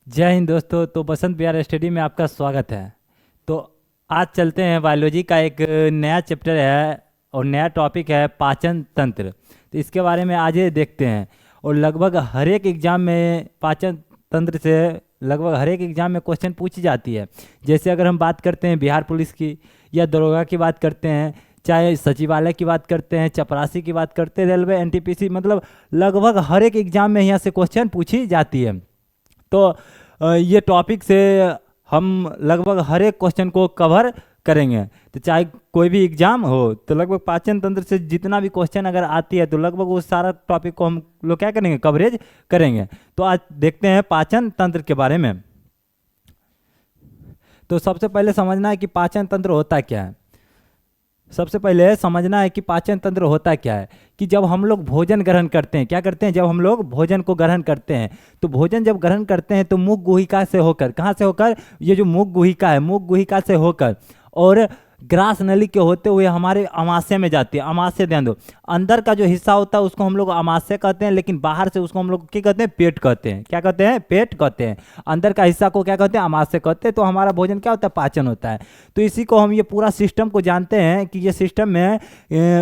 जय हिंद दोस्तों। तो बसंत बिहार स्टडी में आपका स्वागत है। तो आज चलते हैं, बायोलॉजी का एक नया चैप्टर है और नया टॉपिक है पाचन तंत्र। तो इसके बारे में आज ये देखते हैं। और लगभग हर एक एग्ज़ाम में पाचन तंत्र से लगभग हर एक एग्ज़ाम में क्वेश्चन पूछी जाती है। जैसे अगर हम बात करते हैं बिहार पुलिस की या दरोगा की बात करते हैं, चाहे सचिवालय की बात करते हैं, चपरासी की बात करते हैं, रेलवे, एनटीपीसी, मतलब लगभग हर एक एग्ज़ाम में यहाँ से क्वेश्चन पूछी जाती है। तो ये टॉपिक से हम लगभग हर एक क्वेश्चन को कवर करेंगे। तो चाहे कोई भी एग्जाम हो तो लगभग पाचन तंत्र से जितना भी क्वेश्चन अगर आती है तो लगभग उस सारा टॉपिक को हम लोग क्या करेंगे, कवरेज करेंगे। तो आज देखते हैं पाचन तंत्र के बारे में। तो सबसे पहले समझना है कि पाचन तंत्र होता क्या है। सबसे पहले समझना है कि पाचन तंत्र होता क्या है। कि जब हम लोग भोजन ग्रहण करते हैं, क्या करते हैं, जब हम लोग भोजन को ग्रहण करते हैं तो भोजन जब ग्रहण करते हैं तो मुख गुहिका से होकर, कहाँ से होकर, ये जो मुख गुहिका है, मुख गुहिका से होकर और ग्रास नली के होते हुए हमारे अमाशय में जाती है। अमाशय, ध्यान दो, अंदर का जो हिस्सा होता है उसको हम लोग अमाशय कहते हैं, लेकिन बाहर से उसको हम लोग क्या कहते हैं, पेट कहते हैं। क्या कहते हैं, पेट कहते हैं। अंदर का हिस्सा को क्या कहते हैं, अमाशय कहते हैं। तो हमारा भोजन क्या होता है, पाचन होता है। तो इसी को हम ये पूरा सिस्टम को जानते हैं कि ये सिस्टम में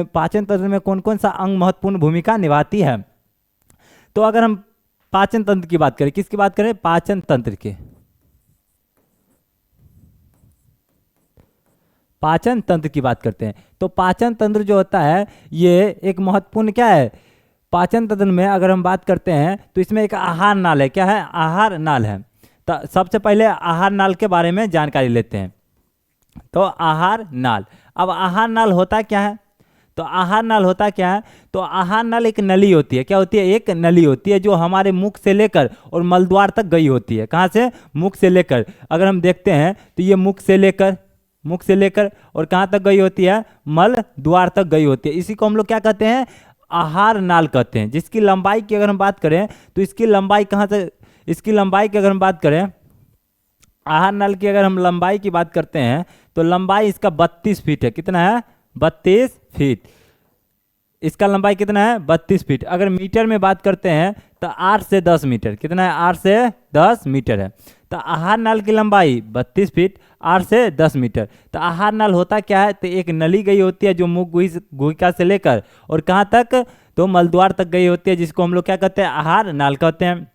पाचन तंत्र में कौन कौन सा अंग महत्वपूर्ण भूमिका निभाती है। तो अगर हम पाचन तंत्र की बात करें, किसकी बात करें, पाचन तंत्र की, पाचन तंत्र की बात करते हैं। तो पाचन तंत्र जो होता है ये एक महत्वपूर्ण क्या है, पाचन तंत्र में अगर हम बात करते हैं तो इसमें एक आहार नाल है। क्या है, आहार नाल है। तो सबसे पहले आहार नाल के बारे में जानकारी लेते हैं। तो आहार नाल, अब आहार नाल होता क्या है, तो आहार नाल होता क्या है, तो आहार नाल एक नली होती है। क्या होती है, एक नली होती है जो हमारे मुख से लेकर और मलद्वार तक गई होती है। कहाँ से, मुख से लेकर। अगर हम देखते हैं तो ये मुख से लेकर और कहाँ तक गई होती है, मल द्वार तक गई होती है। इसी को हम लोग क्या कहते हैं, आहार नाल कहते हैं। जिसकी लंबाई की अगर हम बात करें तो इसकी लंबाई कहाँ से, इसकी लंबाई की अगर हम बात करें, आहार नाल की अगर हम लंबाई की बात करते हैं तो लंबाई इसका 32 फीट है। कितना है, 32 फीट। इसका लंबाई कितना है, 32 फीट। अगर मीटर में बात करते हैं तो 8 से 10 मीटर। कितना है, 8 से 10 मीटर है। तो आहार नाल की लंबाई 32 फीट, 8 से 10 मीटर। तो आहार नाल होता क्या है, तो एक नली गई होती है जो मुख गुहिका से लेकर और कहाँ तक, तो मलद्वार तक गई होती है, जिसको हम लोग क्या कहते हैं, आहार नाल कहते हैं।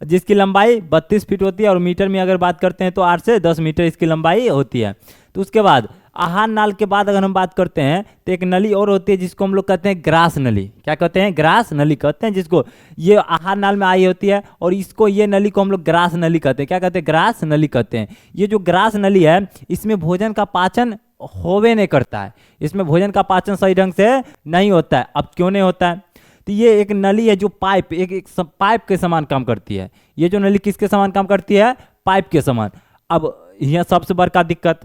जिसकी लंबाई 32 फीट होती है और मीटर में अगर बात करते हैं तो 8 से 10 मीटर इसकी लंबाई होती है। तो उसके बाद आहार नाल के बाद अगर हम बात करते हैं तो एक नली और होती है जिसको हम लोग कहते हैं ग्रास नली। क्या कहते हैं, ग्रास नली कहते हैं, जिसको ये आहार नाल में आई होती है और इसको, ये नली को हम लोग ग्रास नली कहते हैं। क्या कहते हैं, ग्रास नली कहते हैं। ये जो ग्रास नली है इसमें भोजन का पाचन होवे नहीं करता है। इसमें भोजन का पाचन सही ढंग से नहीं होता है। अब क्यों नहीं होता है, तो ये एक नली है जो पाइप, एक पाइप के समान काम करती है। ये जो नली किसके समान काम करती है, पाइप के समान। अब यह सबसे बड़का दिक्कत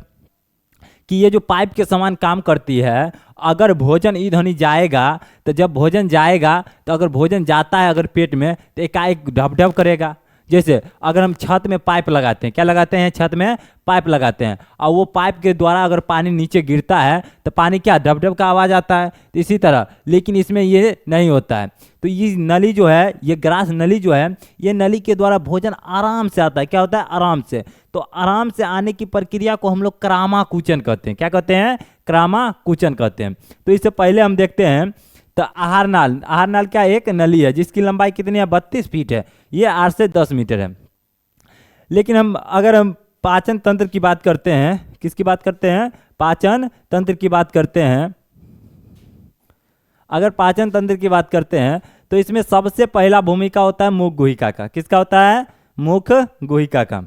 कि ये जो पाइप के समान काम करती है, अगर भोजन इधर जाएगा तो जब भोजन जाएगा तो अगर भोजन जाता है अगर पेट में तो एकाएक ढप ढप करेगा। जैसे अगर हम छत में पाइप लगाते हैं, क्या लगाते हैं, छत में पाइप लगाते हैं, और वो पाइप के द्वारा अगर पानी नीचे गिरता है तो पानी क्या, ढप ढप का आवाज़ आता है। तो इसी तरह, लेकिन इसमें ये नहीं होता है। तो ये नली जो है, ये ग्रास नली जो है, ये नली के द्वारा भोजन आराम से आता है। क्या होता है, आराम से। तो आराम से आने की प्रक्रिया को हम लोग क्रामाकुचन कहते हैं। क्या कहते हैं, क्रामाकुचन कहते हैं। तो इससे पहले हम देखते हैं तो आहार नाल, आहार नाल क्या, एक नली है जिसकी लंबाई कितनी है, 32 फीट है। ये 8 से 10 मीटर है। लेकिन अगर हम पाचन तंत्र की बात करते हैं, किसकी बात करते हैं, पाचन तंत्र की बात करते हैं, अगर पाचन तंत्र की बात करते हैं तो इसमें सबसे पहला भूमिका होता है मुख गुहिका का। किसका होता है, मुख गुहिका का।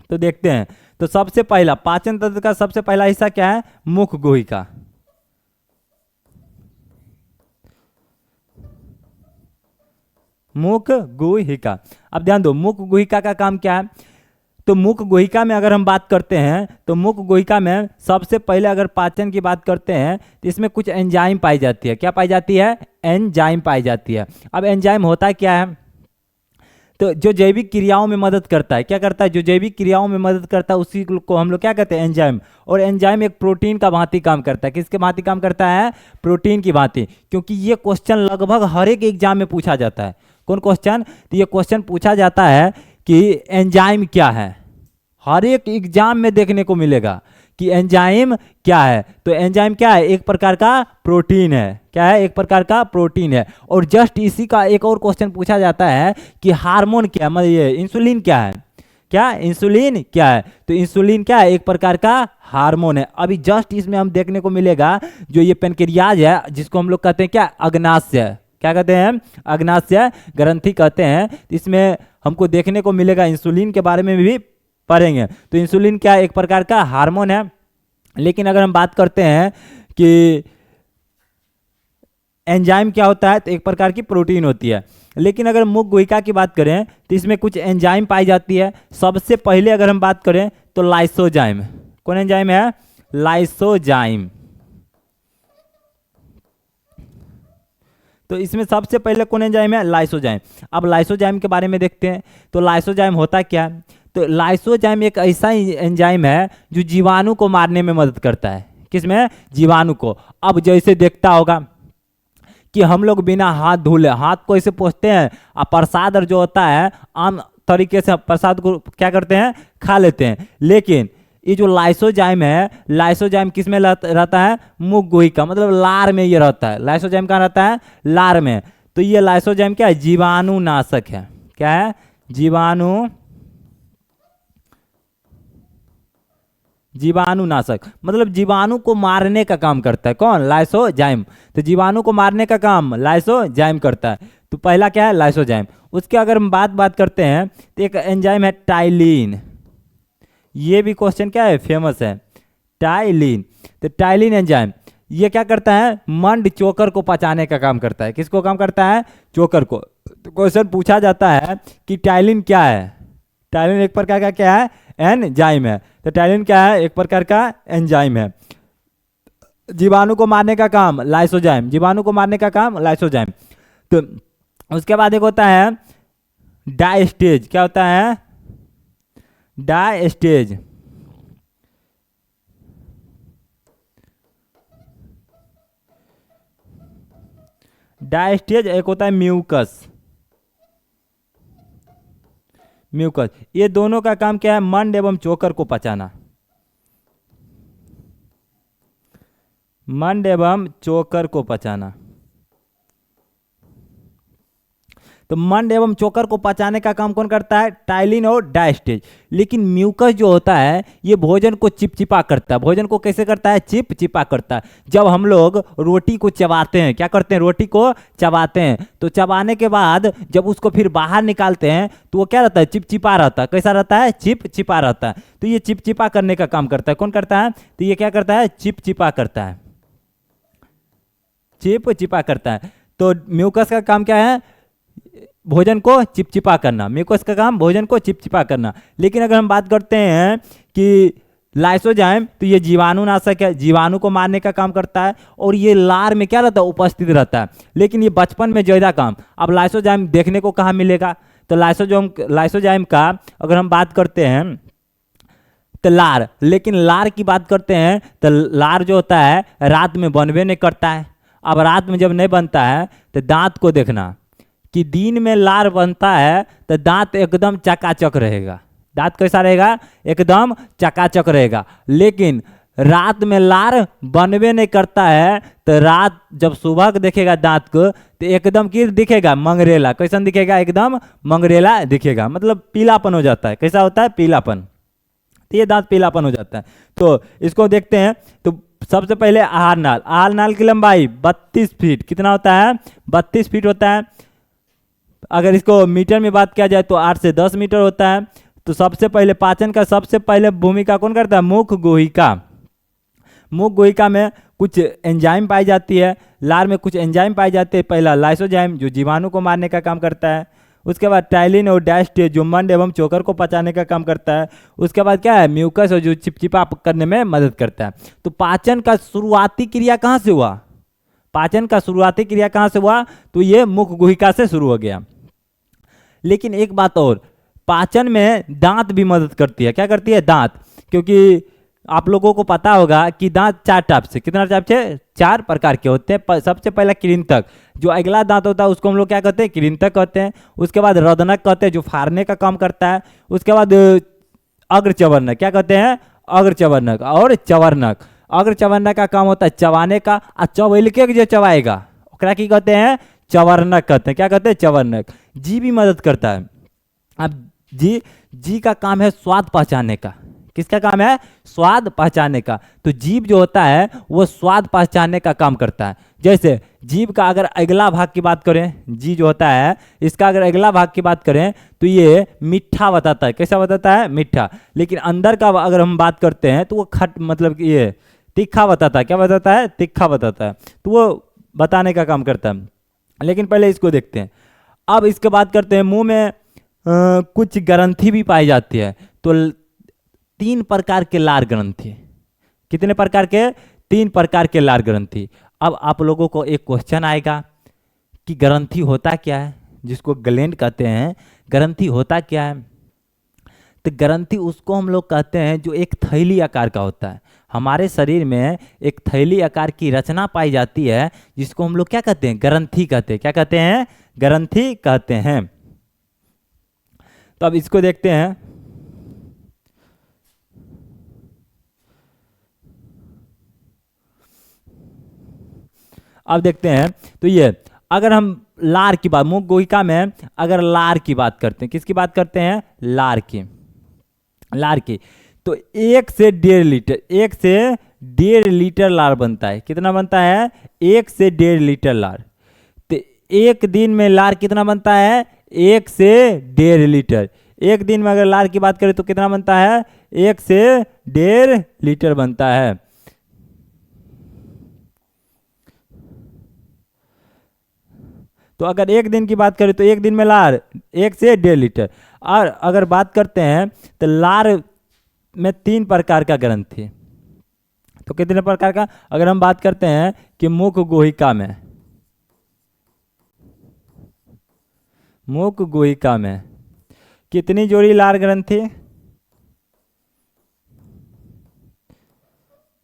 तो देखते हैं, तो सबसे पहला पाचन तंत्र का सबसे पहला हिस्सा क्या है, मुख गुहिका। मुख गुहिका। अब ध्यान दो, मुख गुहिका का काम क्या है, तो मुख गुहिका में अगर हम बात करते हैं तो मुख गुहिका में सबसे पहले अगर पाचन की बात करते हैं तो इसमें कुछ एंजाइम पाई जाती है। क्या पाई जाती है, एंजाइम पाई जाती है। अब एंजाइम होता क्या है, तो जो जैविक क्रियाओं में मदद करता है, क्या करता है, जो जैविक क्रियाओं में मदद करता है उसी को हम लोग क्या कहते हैं, एंजाइम। और एंजाइम एक प्रोटीन का भांति काम करता है। किसके भांति काम करता है, प्रोटीन की भांति। क्योंकि ये क्वेश्चन लगभग हर एक एग्जाम में पूछा जाता है। कौन क्वेश्चन, तो ये क्वेश्चन पूछा जाता है कि एंजाइम क्या है। हर एक एग्जाम में देखने को मिलेगा कि एंजाइम क्या है। तो एंजाइम क्या है, एक प्रकार का प्रोटीन है। क्या है, एक प्रकार का प्रोटीन है। और जस्ट इसी का एक और क्वेश्चन पूछा जाता है कि हार्मोन क्या है, मतलब ये इंसुलिन क्या है। क्या इंसुलिन क्या है, तो इंसुलिन क्या है, एक प्रकार का हार्मोन है। अभी जस्ट इसमें हम देखने को मिलेगा जो ये पेनक्रियाज है, जिसको हम लोग कहते हैं क्या, अग्नाशय। क्या कहते हैं, अग्नाशय ग्रंथि कहते हैं। इसमें हमको देखने को मिलेगा, इंसुलिन के बारे में भी पढ़ेंगे। तो इंसुलिन क्या है, एक प्रकार का हार्मोन है। लेकिन अगर हम बात करते हैं कि एंजाइम क्या होता है, तो एक प्रकार की प्रोटीन होती है। लेकिन अगर मुख गुहिका की बात करें तो इसमें कुछ एंजाइम पाई जाती है। सबसे पहले अगर हम बात करें तो लाइसोजाइम। कौन एंजाइम है, लाइसोजाइम। तो इसमें सबसे पहले कौन एंजाइम है, लाइसोजाइम। अब लाइसोजाइम के बारे में देखते हैं। तो लाइसोजाइम होता क्या है, तो लाइसोजाइम एक ऐसा एंजाइम है जो जीवाणु को मारने में मदद करता है। किसमें, जीवाणु को। अब जैसे देखता होगा कि हम लोग बिना हाथ धुले हाथ को ऐसे पोंछते हैं, और प्रसाद जो होता है आम तरीके से प्रसाद को क्या करते हैं, खा लेते हैं। लेकिन ये जो लाइसोजाइम है, लाइसोजाइम किस में रहता है, मुख गुहिका, मतलब लार में ये रहता है। लाइसोजाइम कहाँ रहता है, लार में। तो ये लाइसोजाइम क्या है, जीवाणु नाशक है। क्या है, जीवाणुनाशक, मतलब जीवाणु को मारने का काम करता है। कौन, लाइसोजाइम। तो जीवाणु को मारने का काम लाइसोजाइम करता है। तो पहला क्या है, लाइसोजाइम। उसके अगर हम बात करते हैं तो एक एंजाइम है टाइलिन। ये भी क्वेश्चन क्या है, फेमस है, टाइलिन। तो टाइलिन एंजाइम ये क्या करता है, मंड चोकर को पचाने का काम करता है। किसको काम करता है, चोकर को। तो क्वेश्चन पूछा जाता है कि टाइलिन क्या है। टाइलिन एक प्रकार का क्या है, एंजाइम है। तो टाइलिन क्या है, एक प्रकार का एंजाइम है। जीवाणु को मारने का काम लाइसोजाइम, जीवाणु को मारने का काम लाइसोजाइम। तो उसके बाद एक होता है डायस्टेज। क्या होता है, डायस्टेज। डायस्टेज एक होता है म्यूकस। म्यूकस, ये दोनों का काम क्या है, मंड एवं चोकर को पचाना। मंड एवं चोकर को पचाना। तो मंड एवं चोकर को पचाने का काम कौन करता है, टाइलिन और डायस्टेज। लेकिन म्यूकस जो होता है ये भोजन को चिपचिपा करता है। भोजन को कैसे करता है, चिपचिपा करता है। जब हम लोग रोटी को चबाते हैं, क्या करते हैं, रोटी को चबाते हैं, तो चबाने के बाद जब उसको फिर बाहर निकालते हैं तो वो क्या रहता है, चिपचिपा रहता है। कैसा रहता है, चिपचिपा रहता है। तो ये चिपचिपा करने का काम करता है। कौन करता है, तो ये क्या करता है, चिपचिपा करता है, चिपचिपा करता है। तो म्यूकस का काम क्या है, भोजन को चिपचिपा करना। म्यूकस का काम भोजन को चिपचिपा करना। लेकिन अगर हम बात करते हैं कि लाइसोजाइम, तो ये जीवाणुनाशक है, जीवाणु को मारने का काम करता है। और ये लार में क्या रहता है, उपस्थित रहता है। लेकिन ये बचपन में ज्यादा काम। अब लाइसोजाइम देखने को कहाँ मिलेगा, तो लाइसोजाइम का अगर हम बात करते हैं तो लार। लेकिन लार की बात करते हैं तो लार जो होता है रात में बनबे नहीं करता है। अब रात में जब नहीं बनता है तो दांत को देखना कि दिन में लार बनता है तो दांत एकदम चकाचक रहेगा। दांत कैसा रहेगा, एकदम चकाचक रहेगा। लेकिन रात में लार बनबे नहीं करता है तो रात जब सुबह को देखेगा दांत को तो एकदम किस दिखेगा, मंगरेला। कैसा दिखेगा, एकदम मंगरेला दिखेगा, मतलब पीलापन हो जाता है। कैसा होता है, पीलापन। तो ये दांत पीलापन हो जाता है। तो इसको देखते हैं। तो सबसे पहले आहार नाल। आहार नाल की लंबाई 32 फीट। कितना होता है, 32 फीट होता है। अगर इसको मीटर में बात किया जाए तो 8 से 10 मीटर होता है। तो सबसे पहले पाचन का सबसे पहले भूमिका कौन करता है, मुख गुहिका। मुख गुहिका में कुछ एंजाइम पाई जाती है, लार में कुछ एंजाइम पाई जाते हैं। पहला लाइसोजाइम जो जीवाणु को मारने का काम करता है। उसके बाद टाइलिन और डायस्टेज जो मंड एवं चोकर को पचाने का काम करता है। उसके बाद क्या है, म्यूकस और जो चिपचिपा करने में मदद करता है। तो पाचन का शुरुआती क्रिया कहाँ से हुआ, पाचन का शुरुआती क्रिया कहाँ से हुआ, तो ये मुख गुहिका से शुरू हो गया। लेकिन एक बात और, पाचन में दांत भी मदद करती है। क्या करती है, दांत। क्योंकि आप लोगों को पता होगा कि दांत 4 टाइप से, कितना टाइप से, 4 प्रकार के होते हैं। सबसे पहला कृंतक, जो अगला दांत होता है उसको हम लोग क्या कहते हैं, कृंतक कहते हैं। उसके बाद रदनक कहते हैं, जो फाड़ने का काम करता है। उसके बाद अग्रचवर्णक, क्या कहते हैं, अग्रचवर्णक और चवर्णक। अग्रचवर्णक का काम होता है चबाने का, और चबैल के जो चबाएगा ओकरा की कहते हैं, चवर्णक कहते हैं। क्या कहते हैं, चवर्णक। जी भी मदद करता है। अब जी का काम है स्वाद पहचानने का। किसका काम है, स्वाद पहचानने का। तो जीभ जो होता है वो स्वाद पहचानने का काम करता है। जैसे जीभ का अगर अगला भाग की बात करें, जी जो होता है इसका अगर अगला भाग की बात करें तो ये मीठा बताता है। कैसा बताता है, मीठा। लेकिन अंदर का अगर हम बात करते हैं तो वो खट, मतलब ये तीखा बताता है। क्या बताता है, तीखा बताता है। तो वो बताने का काम करता है। लेकिन पहले इसको देखते हैं। अब इसके बात करते हैं, मुंह में कुछ ग्रंथि भी पाई जाती है। तो 3 प्रकार के लार ग्रंथि। कितने प्रकार के, 3 प्रकार के लार ग्रंथि। अब आप लोगों को एक क्वेश्चन आएगा कि ग्रंथि होता क्या है, जिसको ग्लैंड कहते हैं। ग्रंथि होता क्या है, तो ग्रंथि उसको हम लोग कहते हैं जो एक थैली आकार का होता है। हमारे शरीर में एक थैली आकार की रचना पाई जाती है, जिसको हम लोग क्या कहते हैं, ग्रंथि कहते हैं। क्या कहते हैं, ग्रंथि कहते हैं। तो अब इसको देखते हैं। अब देखते हैं, तो ये अगर हम लार की बात, मुख गुहिका में अगर लार की बात करते हैं, किसकी बात करते हैं, लार की। लार की तो 1 से 1.5 लीटर, 1 से 1.5 लीटर लार बनता है। कितना बनता है, 1 से 1.5 लीटर लार। तो एक दिन में लार कितना बनता है, 1 से 1.5 लीटर। एक दिन में अगर लार की बात करें तो कितना बनता है, 1 से 1.5 लीटर बनता है। तो अगर एक दिन की बात करें तो एक दिन में लार 1 से 1.5 लीटर। और अगर बात करते हैं तो लार में 3 प्रकार का ग्रंथि। तो कितने प्रकार का, अगर हम बात करते हैं कि मुख गुहिका में, मुख गुहिका में कितनी जोड़ी लार ग्रंथि,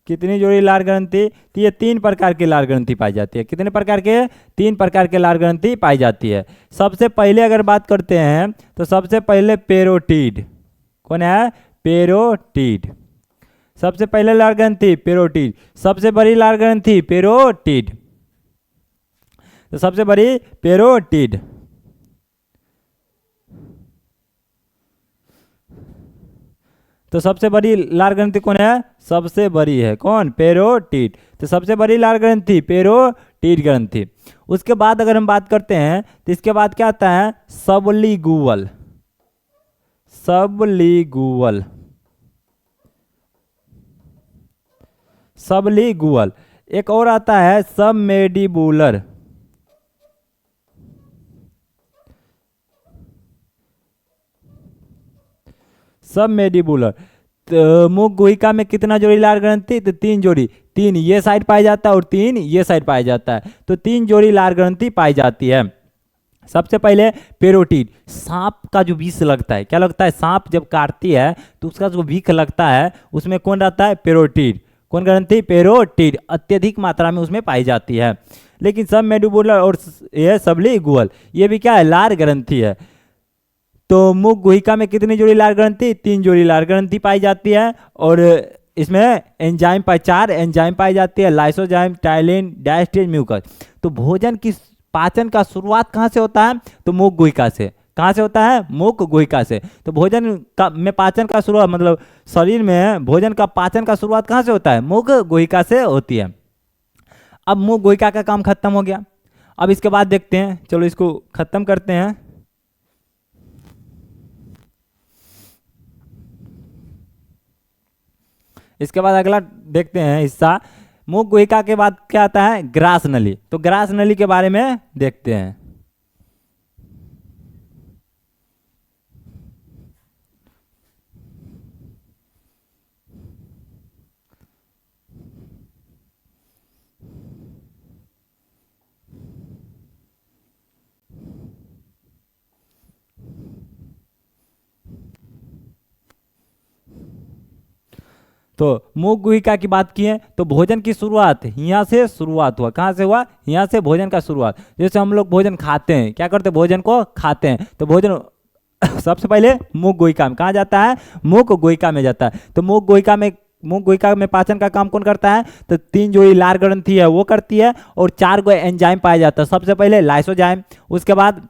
कितनी जोड़ी लार ग्रंथि, तो ये 3 प्रकार की लार ग्रंथि पाई जाती है। कितने प्रकार के, 3 प्रकार के लार ग्रंथि पाई जाती है। सबसे पहले अगर बात करते हैं तो सबसे पहले पेरोटिड। कौन है, पेरोटिड। सबसे पहले लार ग्रंथि पेरोटिड। सबसे बड़ी लार ग्रंथि पेरोटिड। तो सबसे बड़ी पेरोटिड। तो सबसे बड़ी लार ग्रंथि कौन है, सबसे बड़ी है कौन, पेरोटिड। तो सबसे बड़ी लार ग्रंथि पेरोटिड ग्रंथि। उसके बाद अगर हम बात करते हैं तो इसके बाद क्या आता है, सबलिगुअल। सबलिगुअल, सबलिगुअल। एक और आता है सबमेंडिबुलर। सबमेंडिबुलर। तो मुख गुहिका में कितना जोड़ी लार ग्रंथि, तो 3 जोड़ी। 3 ये साइड पाया जाता है और 3 ये साइड पाया जाता है। तो 3 जोड़ी लार ग्रंथि पाई जाती है। सबसे पहले पेरोटिड। सांप का जो विष लगता है, क्या लगता है, सांप जब काटती है तो उसका जो विष लगता है उसमें कौन रहता है, पेरोटिड। कौन ग्रंथि, पेरोटिड अत्यधिक मात्रा में उसमें पाई जाती है। लेकिन सब मेडुबुलर और यह सबलिगुअल ये भी क्या है, लार ग्रंथि है। तो मुख गुहिका में कितनी जोड़ी लार ग्रंथि, 3 जोड़ी लार ग्रंथि पाई जाती है। और इसमें एंजाइम 4 एंजाइम पाई जाती है, लाइसोजाइम, टाइलिन, डायस्टेज, म्यूकस। तो भोजन की पाचन का शुरुआत कहाँ से होता है, तो मुख गुहिका से। कहाँ से होता है, मुख गुहिका से। तो भोजन का में पाचन का शुरुआत, मतलब शरीर में भोजन का पाचन का शुरुआत कहाँ से होता है, मुख गुहिका से होती है। अब मुख गुहिका का काम खत्म हो गया। अब इसके बाद देखते हैं, चलो इसको खत्म करते हैं। इसके बाद अगला देखते हैं हिस्सा, मुख गुहिका के बाद क्या आता है, ग्रास नली। तो ग्रास नली के बारे में देखते हैं। तो मुख गुहिका की बात की है तो भोजन की शुरुआत यहाँ से शुरुआत हुआ। कहाँ से हुआ? यहाँ से भोजन का शुरुआत। जैसे हम लोग भोजन खाते हैं, क्या करते हैं? भोजन को खाते हैं। तो भोजन सबसे पहले मुख गुहिका में, कहाँ जाता है? मुख गुहिका में जाता है। तो मुख गुहिका में पाचन का काम कौन करता है? तो 3 जो ये लार ग्रंथि है वो करती है, और 4 गो एंजाइम पाया जाता है। सबसे पहले लाइसोजाइम, उसके बाद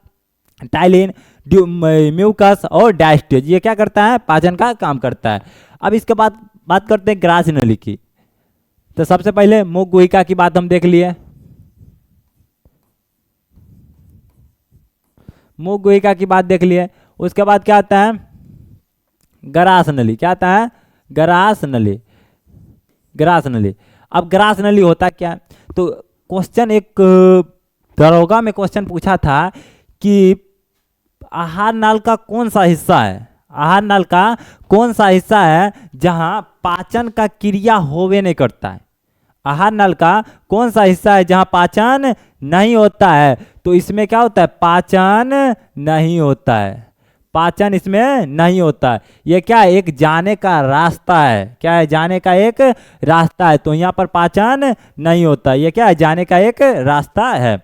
टाइलिन, म्यूकस और डायस्टेज। ये क्या करता है? पाचन का काम करता है। अब इसके बाद बात करते हैं ग्रास नली की। तो सबसे पहले मुख गुहिका की बात हम देख लिए, मुख गुहिका की बात देख लिए। उसके बाद क्या आता है? ग्रास नली। क्या आता है? ग्रास नली। ग्रास नली। अब ग्रास नली होता क्या है? तो क्वेश्चन एक दरोगा में क्वेश्चन पूछा था कि आहार नाल का कौन सा हिस्सा है, आहार नाल का कौन सा हिस्सा है जहां पाचन का क्रिया होवे नहीं करता है? आहार नाल का कौन सा हिस्सा है जहां पाचन नहीं होता है? तो इसमें क्या होता है? पाचन नहीं होता है। पाचन इसमें नहीं होता है। ये क्या है? एक जाने का रास्ता है। क्या है? जाने का एक रास्ता है। तो यहाँ पर पाचन नहीं होता। ये क्या है? जाने का एक रास्ता है।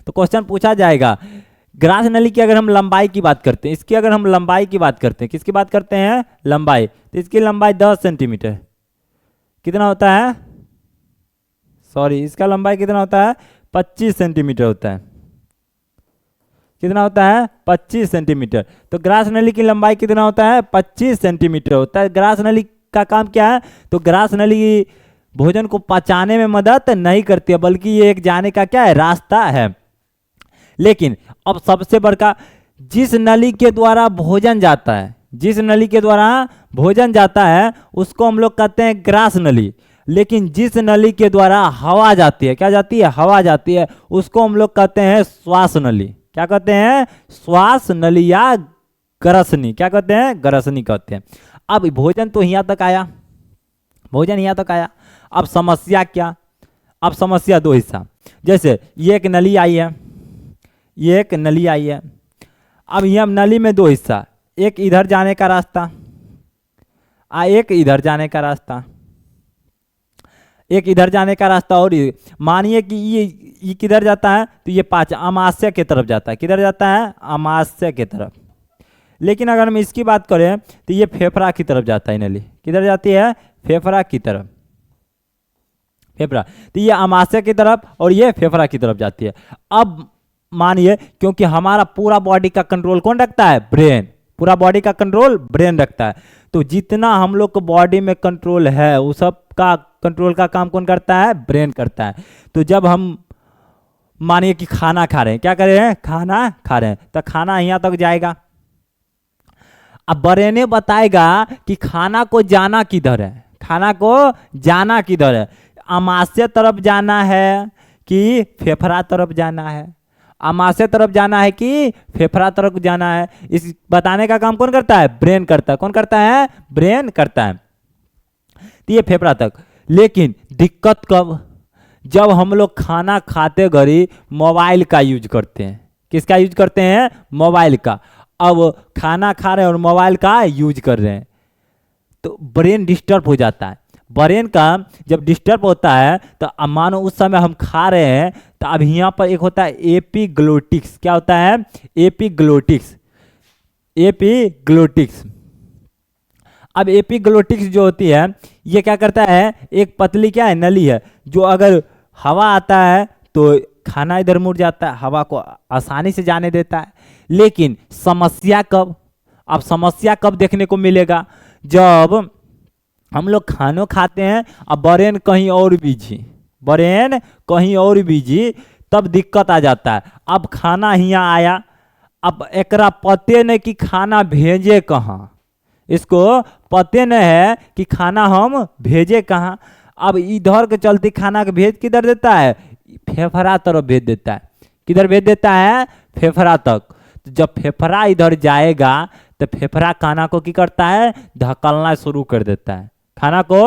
तो क्वेश्चन पूछा जाएगा ग्रास नली की अगर हम लंबाई की बात करते हैं, इसकी अगर हम लंबाई की बात करते हैं, किसकी बात करते हैं? लंबाई। तो इसकी लंबाई 10 सेंटीमीटर। कितना होता है? सॉरी, इसका लंबाई कितना होता है? 25 सेंटीमीटर होता है। कितना होता है? 25 सेंटीमीटर। तो ग्रास नली की लंबाई कितना होता है? 25 सेंटीमीटर होता है। ग्रास नली का काम क्या है? तो ग्रास नली भोजन को पचाने में मदद नहीं करती है, बल्कि ये एक जाने का क्या है? रास्ता है। लेकिन अब सबसे बड़का, जिस नली के द्वारा भोजन जाता है, जिस नली के द्वारा भोजन जाता है उसको हम लोग कहते हैं ग्रास नली। लेकिन जिस नली के द्वारा हवा जाती है, क्या जाती है? हवा जाती है, उसको हम लोग कहते हैं श्वास नली। क्या कहते हैं? श्वास नली या ग्रसनी। क्या कहते हैं? ग्रसनी कहते हैं। अब भोजन तो यहाँ तक आया, भोजन यहाँ तक आया। अब समस्या क्या? अब समस्या 2 हिस्सा। जैसे ये एक नली आई है, ये एक नली आई है। अब यह नली में 2 हिस्सा, एक इधर जाने का रास्ता, एक इधर जाने का रास्ता, एक इधर जाने का रास्ता। और मानिए कि ये किधर जाता है? तो ये अमाशय की तरफ जाता है। किधर जाता है? अमाशय की तरफ। लेकिन अगर हम इसकी बात करें तो ये फेफड़ा की तरफ जाता है नली। किधर जाती है? फेफड़ा की तरफ। फेफड़ा। तो ये अमाशय की तरफ और ये फेफड़ा की तरफ जाती है। अब मानिए, क्योंकि हमारा पूरा बॉडी का कंट्रोल कौन रखता है? ब्रेन। पूरा बॉडी का कंट्रोल ब्रेन रखता है। तो जितना हम लोग को बॉडी में कंट्रोल है वो सब का कंट्रोल का काम कौन करता है? ब्रेन करता है। तो जब हम मानिए कि खाना खा रहे हैं, क्या कर रहे हैं? खाना खा रहे हैं, तो खाना यहाँ तक जाएगा। अब ब्रेन बताएगा कि खाना को जाना किधर है, खाना को जाना किधर है। अमाशय तरफ जाना है कि फेफड़ा तरफ जाना है? अमाशय तरफ जाना है कि फेफड़ा तरफ जाना है? इस बताने का काम कौन करता है? ब्रेन करता है। कौन करता है? ब्रेन करता है। तो ये फेफड़ा तक। लेकिन दिक्कत कब? जब हम लोग खाना खाते घड़ी मोबाइल का यूज करते हैं। किसका यूज करते हैं? मोबाइल का। अब खाना खा रहे हैं और मोबाइल का यूज कर रहे हैं तो ब्रेन डिस्टर्ब हो जाता है। ब्रेन का जब डिस्टर्ब होता है तो मानो उस समय हम खा रहे हैं, तो अब यहाँ पर एक होता है एपिग्लोटिक्स। क्या होता है? एपिग्लोटिक्स। एपिग्लोटिक्स। अब एपिग्लोटिक्स जो होती है ये क्या करता है? एक पतली क्या है? नली है, जो अगर हवा आता है तो खाना इधर मुड़ जाता है, हवा को आसानी से जाने देता है। लेकिन समस्या कब? अब समस्या कब देखने को मिलेगा? जब हम लोग खाना खाते हैं अब ब्रेन कहीं और बिजी, ब्रेन कहीं और बिजी, तब दिक्कत आ जाता है। अब खाना यहाँ आया, अब एकरा पते नहीं कि खाना भेजे कहाँ, इसको पते नहीं है कि खाना हम भेजे कहाँ। अब इधर के चलते खाना के भेज किधर देता है? फेफड़ा तरफ भेज देता है। किधर भेज देता है? फेफड़ा तक। तो जब फेफड़ा इधर जाएगा तो फेफड़ा खाना को क्या करता है? धकेलना शुरू कर देता है, खाना को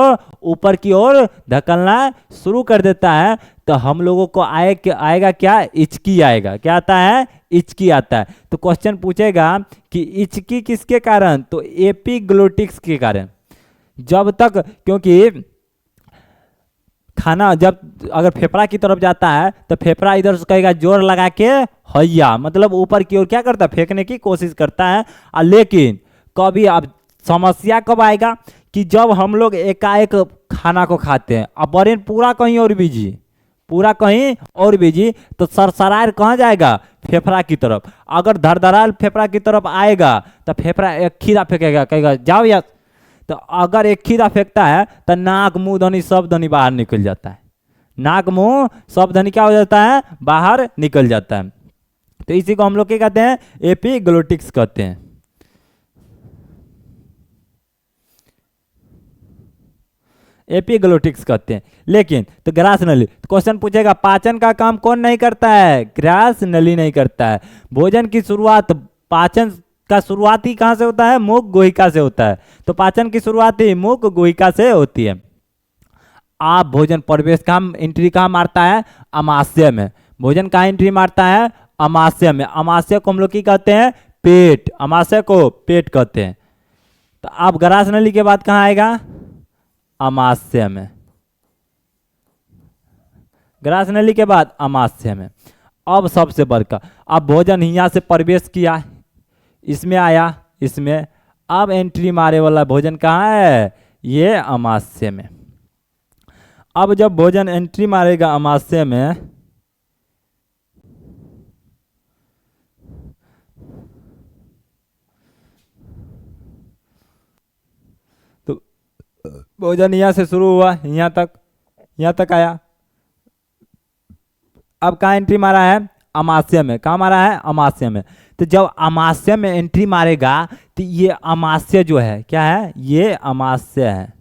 ऊपर की ओर धकेलना शुरू कर देता है। तो हम लोगों को आएगा क्या? इचकी आएगा। क्या आता है? इचकी आता है। तो क्वेश्चन पूछेगा कि इचकी किसके कारण? तो एपिग्लोटिक्स के कारण। जब तक, क्योंकि खाना जब अगर फेफड़ा की तरफ जाता है तो फेफड़ा इधर से कहेगा जोर लगा के हैया, मतलब ऊपर की ओर क्या करता है, फेंकने की कोशिश करता है। लेकिन कभी अब समस्या कब आएगा कि जब हम लोग एकाएक खाना को खाते हैं, अब ब्रेन पूरा कहीं और बिजी, पूरा कहीं और बिजी, तो सरसरार कहाँ जाएगा, फेफड़ा की तरफ। अगर धड़धड़ाल फेफड़ा की तरफ आएगा तो फेफड़ा एक खीरा फेंकेगा, कहेगा जाओ यार। तो अगर एक खीरा फेंकता है तो नाक मुंह ध्वनि सब ध्वनि बाहर निकल जाता है, नाक मुंह सब ध्वनि क्या हो जाता है, बाहर निकल जाता है। तो इसी को हम लोग क्या कहते हैं, एपिग्लोटिक्स कहते हैं। एपिग्लोटिक्स कहते हैं। लेकिन तो ग्रास नली, तो क्वेश्चन पूछेगा पाचन का काम कौन नहीं करता है, ग्रास नली नहीं करता है। भोजन की शुरुआत, पाचन का शुरुआत ही कहाँ से होता है, मुख गुहिका से होता है। तो पाचन की शुरुआत ही मुख गुहिका से होती है। आप भोजन प्रवेश कहाँ, एंट्री कहाँ मारता है, अमाशय में। भोजन कहाँ एंट्री मारता है, अमाशय में। अमाशय को हम लोग की कहते हैं पेट, अमाशय को पेट कहते हैं। तो आप ग्रास नली के बाद कहाँ आएगा, अमाशय में। ग्रास नली के बाद अमाशय में। अब सबसे बढ़कर, अब भोजन यहाँ से प्रवेश किया, इसमें आया, इसमें, अब एंट्री मारे वाला भोजन कहाँ है, ये अमाशय में। अब जब भोजन एंट्री मारेगा अमाशय में, तो भोजन यहाँ से शुरू हुआ, यहाँ तक आया। अब कहाँ एंट्री मारा है, अमाशय में। कहाँ मारा है, अमाशय में। तो जब अमाशय में एंट्री मारेगा तो ये अमाशय जो है क्या है, ये अमाशय है,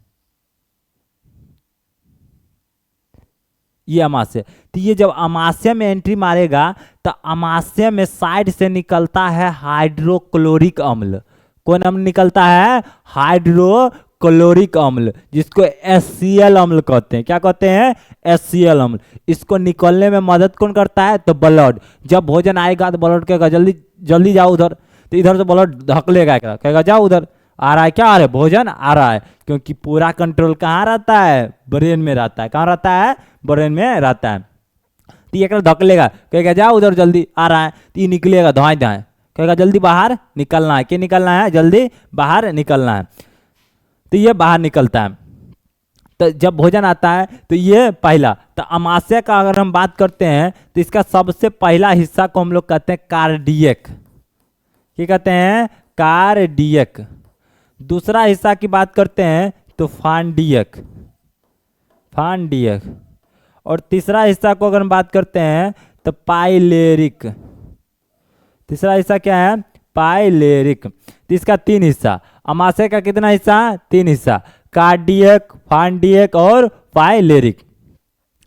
ये अमाशय। तो ये जब अमाशय में एंट्री मारेगा तो अमाशय में साइड से निकलता है हाइड्रोक्लोरिक अम्ल। कौन अम्ल निकलता है, हाइड्रोक्लोरिक अम्ल, जिसको HCl अम्ल कहते हैं। क्या कहते हैं, HCl अम्ल। इसको निकलने में मदद कौन करता है, तो ब्लड। जब भोजन आएगा तो ब्लड कहेगा जल्दी जल्दी जाओ उधर, तो इधर से ब्लड धकेलेगा, कहेगा जाओ उधर, आ रहा है, क्या आ रहा है, भोजन आ रहा है। क्योंकि पूरा कंट्रोल कहाँ रहता है, ब्रेन में रहता है। कहाँ रहता है, ब्रेन में रहता है। तो ये धकेलेगा, कहेगा जाओ उधर जल्दी, आ रहा है। तो ये निकलेगा धाएं धाएं, कहेगा जल्दी बाहर निकलना है, क्या निकलना है, जल्दी बाहर निकलना है। तो ये बाहर निकलता है। तो जब भोजन आता है तो ये पहला, तो अमाशय का अगर हम बात करते हैं तो इसका सबसे पहला हिस्सा को हम लोग कहते हैं कार्डियक। क्या कहते हैं, कार्डियक। दूसरा हिस्सा की बात करते हैं तो फांडियक, फांडियक। और तीसरा हिस्सा को अगर हम बात करते हैं तो पाइलेरिक। तीसरा हिस्सा क्या है, पाइलेरिक। तो इसका 3 हिस्सा। अमाशय का कितना हिस्सा, 3 हिस्सा, कार्डियक, फांडियक और पाइलेरिक।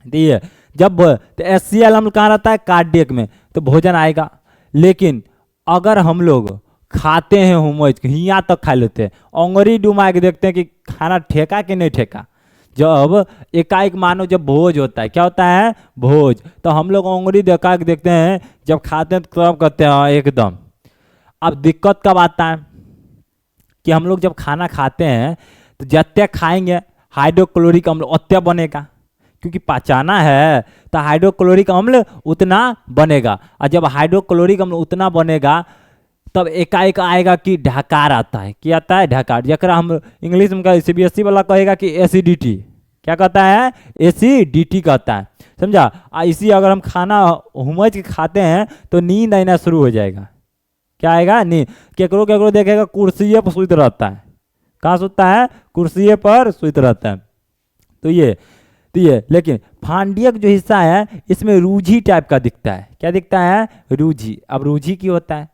ये जब तो HCl अम्ल कहाँ रहता है, कार्डियक में। तो भोजन आएगा, लेकिन अगर हम लोग खाते हैं हुमच यहाँ तक खा लेते हैं, अंगुरी डुमा के देखते हैं कि खाना ठेका कि नहीं ठेका। जब एकाएक मानो जब भोज होता है, क्या होता है, भोज, तो हम लोग अंगुरी देखा के देखते हैं, जब खाते हैं तो तब कहते हैं एकदम। अब दिक्कत कब आता है कि हम लोग जब खाना खाते हैं तो जितने खाएंगे हाइड्रोक्लोरिक अम्ल उतना बनेगा, क्योंकि पचाना है तो हाइड्रोक्लोरिक अम्ल उतना बनेगा। और जब हाइड्रोक्लोरिक अम्ल उतना बनेगा तब एकाएक आएगा कि ढकार आता है। क्या आता है, ढकार, जरा हम इंग्लिश में CBSE वाला कहेगा कि एसिडिटी। क्या कहता है, एसिडिटी कहता है, समझा। इसी अगर हम खाना हुमच के खाते हैं तो नींद आना शुरू हो जाएगा। क्या आएगा, नींद। केकरो केकरो देखेगा कुर्सी पर सुत रहता है, कहाँ सोता है, कुर्सी पर सोता रहता है। तो ये लेकिन फांडियक जो हिस्सा है इसमें रूझी टाइप का दिखता है। क्या दिखता है, रूझी। अब रूझी की होता है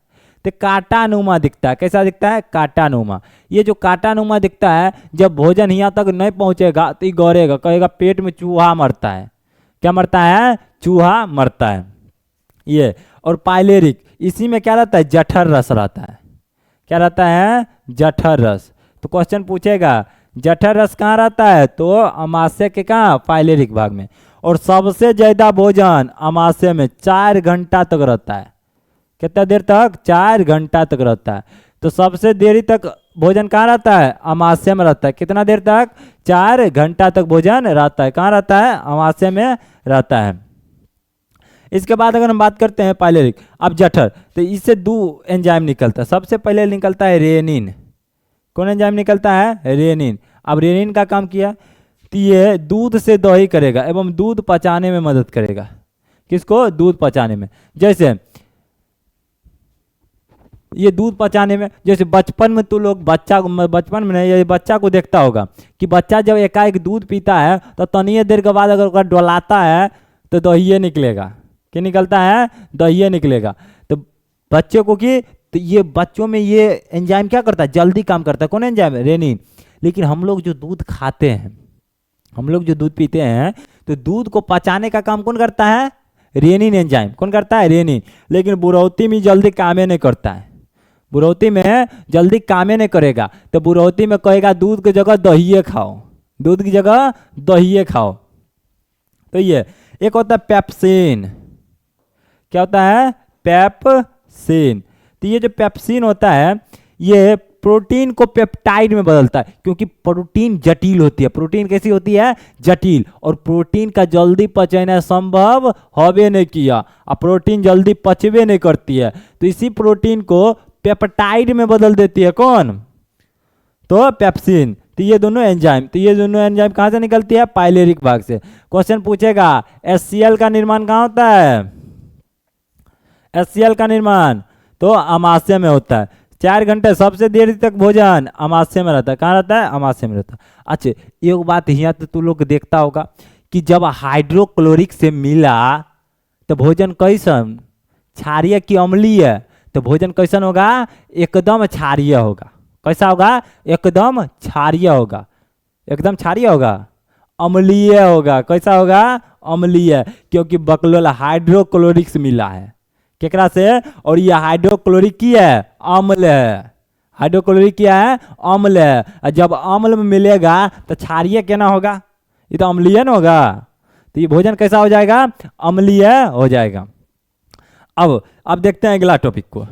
तो कांटानुमा दिखता है। कैसा दिखता है, कांटानुमा। ये जो कांटानुमा दिखता है, जब भोजन यहाँ तक नहीं पहुँचेगा तो ये गौरेगा, कहेगा पेट में चूहा मरता है। क्या मरता है, चूहा मरता है। ये और पाइलेरिक, इसी में क्या रहता है, जठर रस रहता है। क्या रहता है, जठर रस। तो क्वेश्चन पूछेगा जठर रस कहाँ रहता है, तो अमाशय के कहाँ, पाइलेरिक भाग में। और सबसे ज्यादा भोजन अमाशय में 4 घंटा तक रहता है। कितना देर तक, 4 घंटा तक रहता है। तो सबसे देरी तक भोजन कहाँ रहता है? अमाशय में रहता है। कितना देर तक? 4 घंटा तक भोजन रहता है। कहाँ रहता है? अमाशय में रहता है। इसके बाद अगर हम बात करते हैं पाइलेरिक, अब जठर, तो इससे 2 एंजाइम निकलता है। सबसे पहले निकलता है रेनिन। कौन एंजाइम निकलता है? रेनिन। अब रेनिन का काम किया तो ये दूध से दही करेगा एवं दूध पचाने में मदद करेगा। किसको? दूध पचाने में। जैसे ये दूध पचाने में, जैसे बचपन में तो लोग बचपन में नहीं, ये बच्चा को देखता होगा कि बच्चा जब एकाएक दूध पीता है तो तनिए देर के बाद अगर उसका डोलाता है तो दहिए निकलेगा। क्या निकलता है? दहिए निकलेगा। तो बच्चों को कि तो ये बच्चों में ये एंजाइम क्या करता है? जल्दी काम करता है। कौन एंजाइम? रेनिन। लेकिन हम लोग जो दूध खाते हैं, हम लोग जो दूध पीते हैं, तो दूध को पचाने का काम कौन करता है? Renin enzyme. कौन करता है? रेनिन। लेकिन बुढ़ौती में जल्दी कामे नहीं करता है। बुढ़ौती में जल्दी कामे नहीं करेगा, तो बुढ़ौती में कहेगा दूध की जगह दहिए खाओ, दूध की जगह दहिए खाओ। तो ये एक होता है पेप्सिन। क्या होता है? पेप्सिन। तो ये जो पेप्सिन होता है ये प्रोटीन को पेप्टाइड में बदलता है, क्योंकि प्रोटीन जटिल होती है। प्रोटीन कैसी होती है? जटिल। और प्रोटीन का जल्दी पचना संभव होवे नहीं किया, और प्रोटीन जल्दी पचवे नहीं करती है, तो इसी प्रोटीन को पेप्टाइड में बदल देती है। कौन? तो पेप्सिन। तो ये दोनों एंजाइम कहाँ से निकलती है? पाइलेरिक भाग से। क्वेश्चन पूछेगा HCl का निर्माण कहाँ होता है? HCl का निर्माण तो अमाशय में होता है। 4 घंटे सबसे देर तक भोजन अमाशय में रहता है। कहाँ रहता है? अमाशय में रहता है। अच्छा, एक बात यहाँ तो तू लोग देखता होगा कि जब हाइड्रोक्लोरिक से मिला तो भोजन कैसन? क्षारीय की अम्लीय? तो भोजन कैसन होगा? एकदम क्षारीय होगा। कैसा होगा? एकदम क्षारीय होगा। एकदम क्षारीय होगा, अम्लीय होगा। कैसा होगा? अम्लीय, क्योंकि बकलोल हाइड्रोक्लोरिक से मिला है। केकरा से? और ये हाइड्रोक्लोरिक की है? अम्ल है। हाइड्रोक्लोरिक क्या है? अम्ल है। और जब अम्ल में मिलेगा तो क्षारीय क्या ना होगा? ये तो अम्लीय ना होगा। तो ये भोजन कैसा हो जाएगा? अम्लीय हो जाएगा। अब देखते हैं अगला टॉपिक को।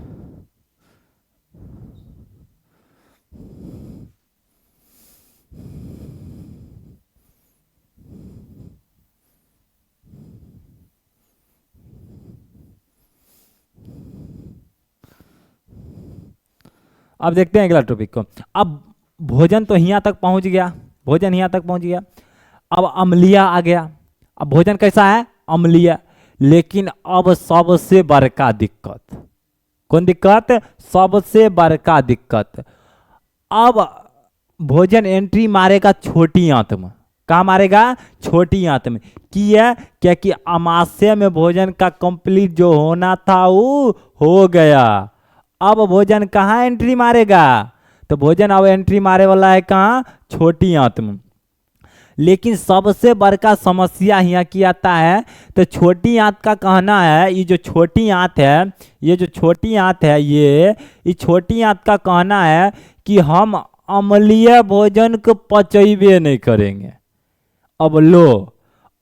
अब देखते हैं अगला टॉपिक को। अब भोजन तो यहाँ तक पहुँच गया, भोजन यहाँ तक पहुँच गया। अब अम्लीय आ गया। अब भोजन कैसा है? अम्लीय। लेकिन अब सबसे बड़का दिक्कत, कौन दिक्कत? सबसे बड़का दिक्कत, अब भोजन एंट्री मारेगा छोटी आंत में। कहाँ मारेगा? छोटी आंत में। क्या कि अमाशय में भोजन का कंप्लीट जो होना था वो हो गया। अब भोजन कहाँ एंट्री मारेगा? तो भोजन अब एंट्री मारे वाला है कहाँ? छोटी आंत में। लेकिन सबसे बड़का समस्या यहाँ की आता है, तो छोटी आंत का कहना है, ये जो छोटी आंत है, ये जो छोटी आंत है, ये छोटी आंत का कहना है कि हम अम्लीय भोजन को पचैबे नहीं करेंगे। अब लो,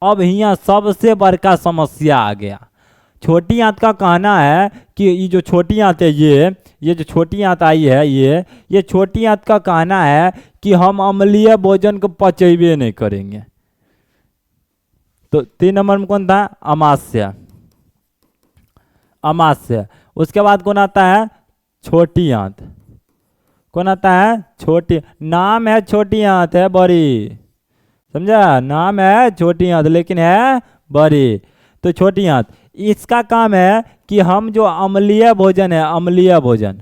अब यहाँ सबसे बड़का समस्या आ गया। छोटी आंत का कहना है कि ये जो छोटी आंत है, ये जो छोटी आंत आई है, ये छोटी आंत का कहना है कि हम अम्लीय भोजन को पचैबे नहीं करेंगे। तो 3 नंबर में कौन था? अमाशय। अमाशय। उसके बाद कौन आता है? छोटी आंत। कौन आता है? छोटी। नाम है छोटी आंत, है बड़ी। समझा? नाम है छोटी आंत लेकिन है बड़ी। तो छोटी आंत, इसका काम है कि हम जो अम्लीय भोजन है, अम्लीय भोजन,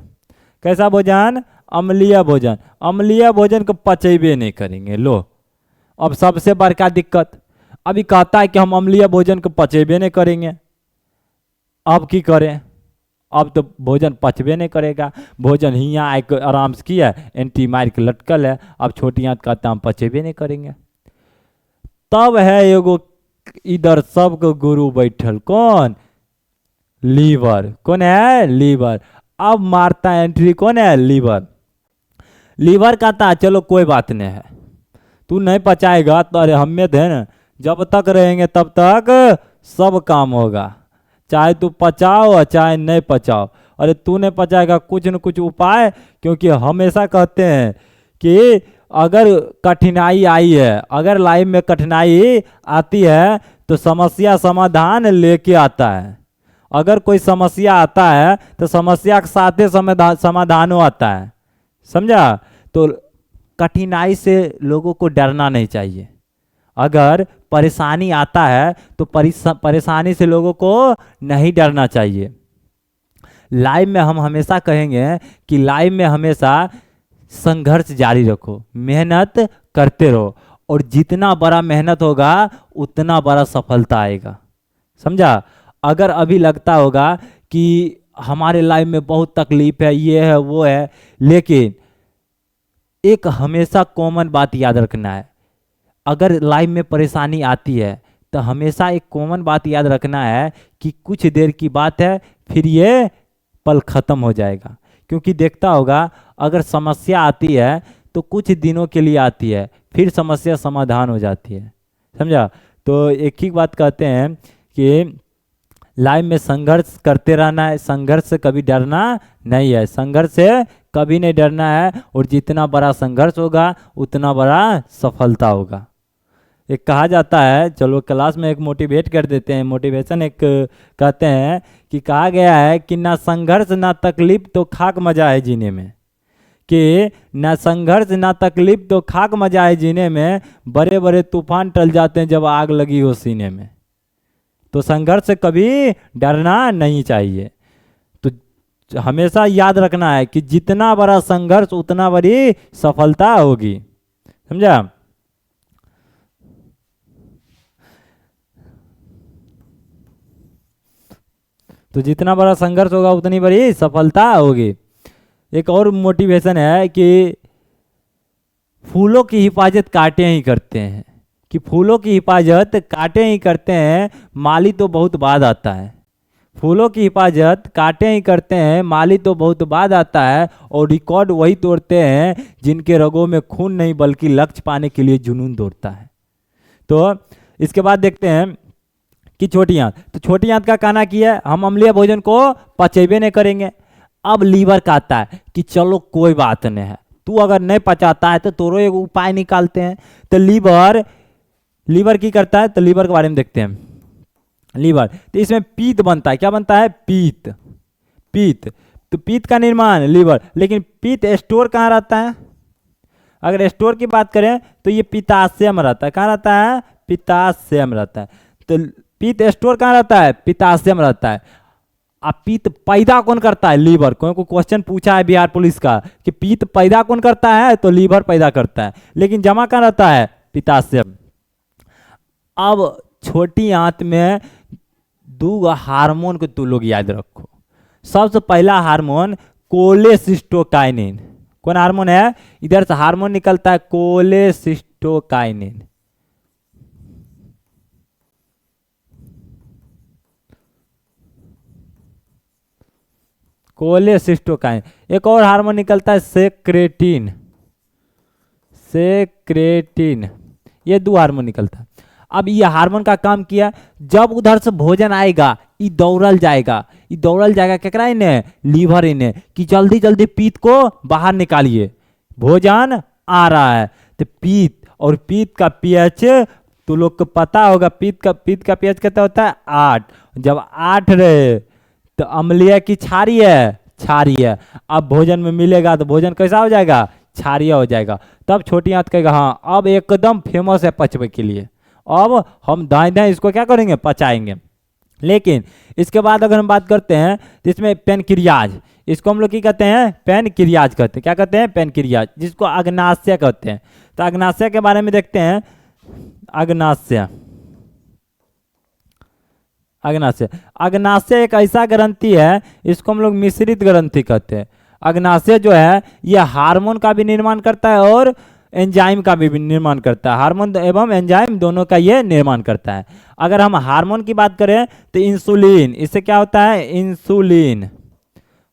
कैसा भोजन? अम्लीय भोजन, अम्लीय भोजन को पचैबे नहीं करेंगे। लो, अब सबसे बड़का दिक्कत, अभी कहता है कि हम अम्लीय भोजन को पचैबे नहीं करेंगे। अब की करें? अब तो भोजन पचबे नहीं करेगा। भोजन ही यहाँ एक आराम से किया, एंट्री मार के लटकल है। अब छोटी आंत कहता हम पचैबे नहीं करेंगे। तब है एगो इधर सबको गुरु बैठल, कौन? लीवर। कौन है? लीवर। अब मारता एंट्री कौन है? लीवर। लीवर कहता है चलो कोई बात नहीं है, तू नहीं पचाएगा तो अरे हमें थे ना, जब तक रहेंगे तब तक सब काम होगा, चाहे तू पचाओ और चाहे नहीं पचाओ। अरे तूने पचाएगा कुछ न कुछ उपाय, क्योंकि हमेशा कहते हैं कि अगर कठिनाई आई है, अगर लाइफ में कठिनाई आती है तो समस्या समाधान लेके आता है। अगर कोई समस्या आता है तो समस्या के साथ ही समाधान आता है, समझा। तो कठिनाई से लोगों को डरना नहीं चाहिए। अगर परेशानी आता है तो परेशानी से लोगों को नहीं डरना चाहिए। लाइफ में हम हमेशा कहेंगे कि लाइफ में हमेशा संघर्ष जारी रखो, मेहनत करते रहो, और जितना बड़ा मेहनत होगा उतना बड़ा सफलता आएगा, समझा। अगर अभी लगता होगा कि हमारे लाइफ में बहुत तकलीफ है, ये है वो है, लेकिन एक हमेशा कॉमन बात याद रखना है। अगर लाइफ में परेशानी आती है तो हमेशा एक कॉमन बात याद रखना है कि कुछ देर की बात है, फिर ये पल खत्म हो जाएगा। क्योंकि देखता होगा अगर समस्या आती है तो कुछ दिनों के लिए आती है, फिर समस्या समाधान हो जाती है, समझा। तो एक ही बात कहते हैं कि लाइफ में संघर्ष करते रहना है, संघर्ष से कभी डरना नहीं है, संघर्ष से कभी नहीं डरना है, और जितना बड़ा संघर्ष होगा उतना बड़ा सफलता होगा। एक कहा जाता है, चलो क्लास में एक मोटिवेट कर देते हैं, मोटिवेशन एक कहते हैं कि कहा गया है कि ना संघर्ष ना तकलीफ तो खाक मजा है जीने में, कि ना संघर्ष ना तकलीफ तो खाक मजा है जीने में, बड़े बड़े तूफान टल जाते हैं जब आग लगी हो सीने में। तो संघर्ष से कभी डरना नहीं चाहिए। तो हमेशा याद रखना है कि जितना बड़ा संघर्ष उतना बड़ी सफलता होगी, समझा। तो जितना बड़ा संघर्ष होगा उतनी बड़ी सफलता होगी। एक और मोटिवेशन है कि फूलों की हिफाजत कांटे ही करते हैं, कि फूलों की हिफाजत कांटे ही करते हैं, माली तो बहुत बाद आता है। फूलों की हिफाजत कांटे ही करते हैं, माली तो बहुत बाद आता है, और रिकॉर्ड वही तोड़ते हैं जिनके रगों में खून नहीं बल्कि लक्ष्य पाने के लिए जुनून दौड़ता है। तो इसके बाद देखते हैं कि छोटी आंत। तो छोटी आंत का कहना किया है हम अम्लीय भोजन को पचेबे नहीं करेंगे। अब लीवर कहता है कि चलो कोई बात नहीं है, तू अगर नहीं पचाता है तो तोरो एक उपाय निकालते हैं। तो लीवर की करता है, तो लीवर के बारे में देखते हैं। लीवर तो इसमें पीत बनता है, क्या बनता है, पीत। तो पीत का निर्माण लीवर, लेकिन पीत स्टोर कहाँ रहता है। अगर स्टोर की बात करें तो ये पित्ताशय में रहता है, कहाँ रहता है, पित्ताशय में रहता है। तो पीत स्टोर कहाँ रहता है, पित्ताशय में रहता है। अब पीत पैदा कौन करता है, लीवर। कोई क्वेश्चन पूछा है बिहार पुलिस का कि पीत पैदा कौन करता है, तो लीवर पैदा करता है, लेकिन जमा कहाँ रहता है, पित्ताशय। अब छोटी आंत में दो हार्मोन को तुम लोग याद रखो। सबसे पहला हार्मोन कोलेसिस्टोकाइनिन। कौन हार्मोन है, इधर से हार्मोन निकलता है कोलेसिस्टोकाइनिन। कोलेसिस्टोकाइन। एक और हार्मोन निकलता है सेक्रेटिन। ये दो हार्मोन निकलता है। अब ये हार्मोन का काम किया, जब उधर से भोजन आएगा ये दौड़ल जाएगा केकरा इन्हें, लीवर इन्हें, कि जल्दी जल्दी पीत को बाहर निकालिए, भोजन आ रहा है। तो पीत का पीएच तो लोग को पता होगा, पीत का पीएच कितना होता है, 8। जब 8 रहे तो अम्लीय की क्षारीय है। अब भोजन में मिलेगा तो भोजन कैसा हो जाएगा, क्षारीय हो जाएगा। तब छोटी आंत कहेगा हाँ अब एकदम फेमस है पचने के लिए, अब हम दाएं इसको क्या करेंगे, पचाएंगे। लेकिन इसके बाद अगर हम बात करते हैं तो इसमें पेनक्रियाज, इसको हम लोग क्या कहते हैं, पेनक्रियाज कहते हैं। क्या कहते हैं, पेनक्रियाज, जिसको अग्नाशय कहते हैं। तो अग्नाशय के बारे में देखते हैं। अग्नाशय एक ऐसा ग्रंथि है, इसको हम लोग मिश्रित ग्रंथि कहते हैं। अग्नाशय जो है यह हार्मोन का भी निर्माण करता है और एंजाइम का भी निर्माण करता है। हार्मोन एवं एंजाइम दोनों का ये निर्माण करता है। अगर हम हार्मोन की बात करें तो इंसुलिन, इससे क्या होता है, इंसुलिन।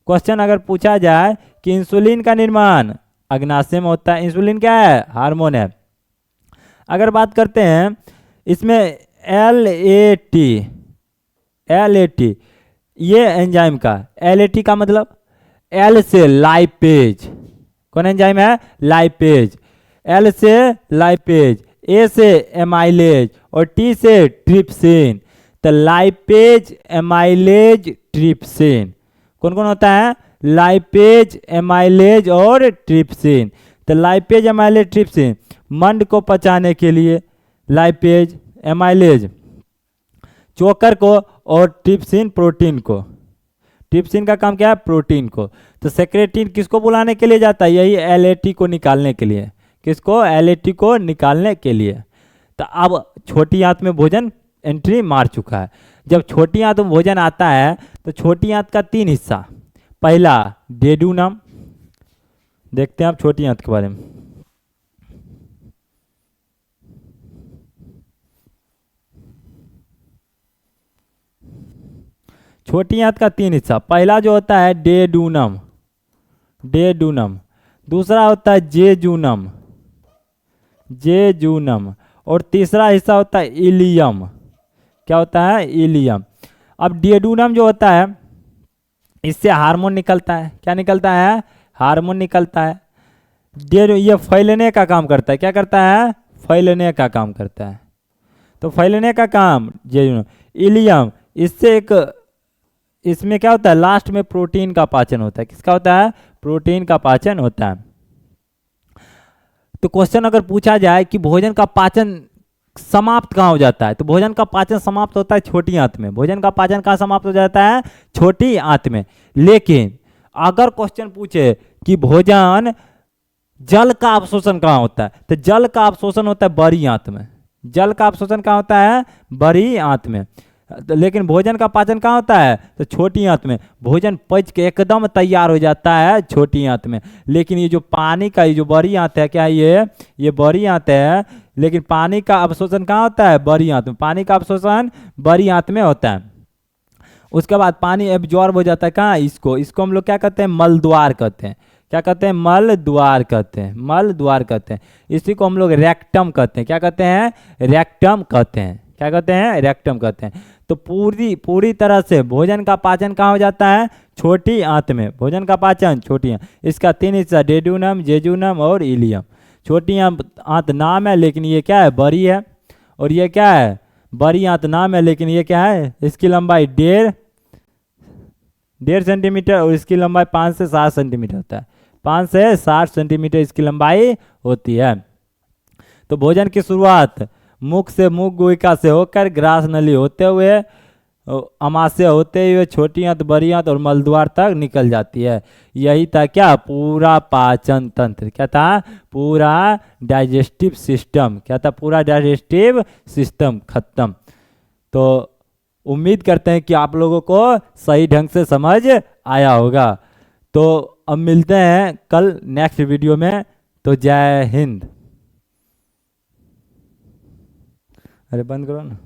क्वेश्चन अगर पूछा जाए कि इंसुलिन का निर्माण अग्नाशय में होता है, इंसुलिन क्या है, हार्मोन है। अगर बात करते हैं इसमें LAT ये एंजाइम का, LAT का मतलब L से लाइपेज, कौन एंजाइम है? लाइपेज। L से लाइपेज, A से एमाइलेज और T से ट्रिप्सिन। तो लाइपेज, एमाइलेज, ट्रिप्सिन, कौन कौन होता है? लाइपेज, एमाइलेज और ट्रिप्सिन। तो लाइपेज, एमाइलेज, ट्रिप्सिन मंड को पचाने के लिए, लाइपेज, एमाइलेज चोकर को और ट्रिप्सिन प्रोटीन को। ट्रिप्सिन का काम क्या है? प्रोटीन को। तो सेक्रेटिन किसको बुलाने के लिए जाता है? यही LAT को निकालने के लिए। किसको? LAT को निकालने के लिए। तो अब छोटी आंत में भोजन एंट्री मार चुका है। जब छोटी आंत में भोजन आता है तो छोटी आंत का 3 हिस्सा। पहला डेडूनम, देखते हैं आप छोटी आंत के बारे में। छोटी आंत का 3 हिस्सा, पहला जो होता है डेडूनम, डेडूनम। दूसरा होता है जेजूनम, जेजूनम। और तीसरा हिस्सा होता है इलियम। क्या होता है? इलियम। अब डेडूनम जो होता है, इससे हार्मोन निकलता है। क्या निकलता है? हार्मोन निकलता है। ये फैलने का काम करता है। क्या करता है? फैलने का काम करता है। तो फैलने का काम जेजूनम। इलियम, इससे एक, इसमें क्या होता है? लास्ट में प्रोटीन का पाचन होता है। किसका होता है? प्रोटीन का पाचन होता है। तो क्वेश्चन अगर पूछा जाए कि भोजन का पाचन समाप्त कहाँ हो जाता है, तो भोजन का पाचन समाप्त होता है छोटी आंत में। भोजन का पाचन कहाँ समाप्त हो जाता है? छोटी आंत में। लेकिन अगर क्वेश्चन पूछे कि भोजन जल का अवशोषण कहाँ होता है, तो जल का अवशोषण होता है बड़ी आंत में। जल का अवशोषण कहाँ होता है? बड़ी आंत में। लेकिन भोजन का पाचन कहाँ होता है? तो छोटी आंत में। भोजन पच के एकदम तैयार हो जाता है छोटी आंत में। लेकिन ये जो पानी का, ये जो बड़ी आंत है, क्या ये बड़ी आंत है, लेकिन पानी का अवशोषण कहाँ होता है? बड़ी आंत में। पानी का अवशोषण बड़ी आंत में होता है। उसके बाद पानी एब्जॉर्ब हो जाता है कहाँ? इसको हम लोग क्या कहते हैं? मल द्वार कहते हैं। क्या कहते हैं? मल द्वार कहते हैं। मल द्वार कहते हैं। इसी को हम लोग रेक्टम कहते हैं। क्या कहते हैं? रेक्टम कहते हैं। क्या कहते हैं? रेक्टम कहते हैं। तो पूरी तरह से भोजन का पाचन कहाँ हो जाता है? छोटी आंत में। भोजन का पाचन छोटी आंत। इसका 3 हिस्सा, डेडूनम, जेजूनम और इलियम। छोटी आंत नाम है, लेकिन ये क्या है? बड़ी है। और ये क्या है? बड़ी आंत नाम है, लेकिन ये क्या है? इसकी लंबाई 1.5 सेंटीमीटर और इसकी लंबाई 5 से 7 सेंटीमीटर होता है। 5 से 7 सेंटीमीटर इसकी लंबाई होती है। तो भोजन की शुरुआत मुख से, मुख गुहिका से होकर ग्रास नली होते हुए, अमाशय होते हुए छोटी आंत, बड़ी आंत और मलद्वार तक निकल जाती है। यही था क्या? पूरा पाचन तंत्र। क्या था? पूरा डाइजेस्टिव सिस्टम। क्या था? पूरा डाइजेस्टिव सिस्टम खत्म। तो उम्मीद करते हैं कि आप लोगों को सही ढंग से समझ आया होगा। तो अब मिलते हैं कल नेक्स्ट वीडियो में। तो जय हिंद। अरे बंद करो ना।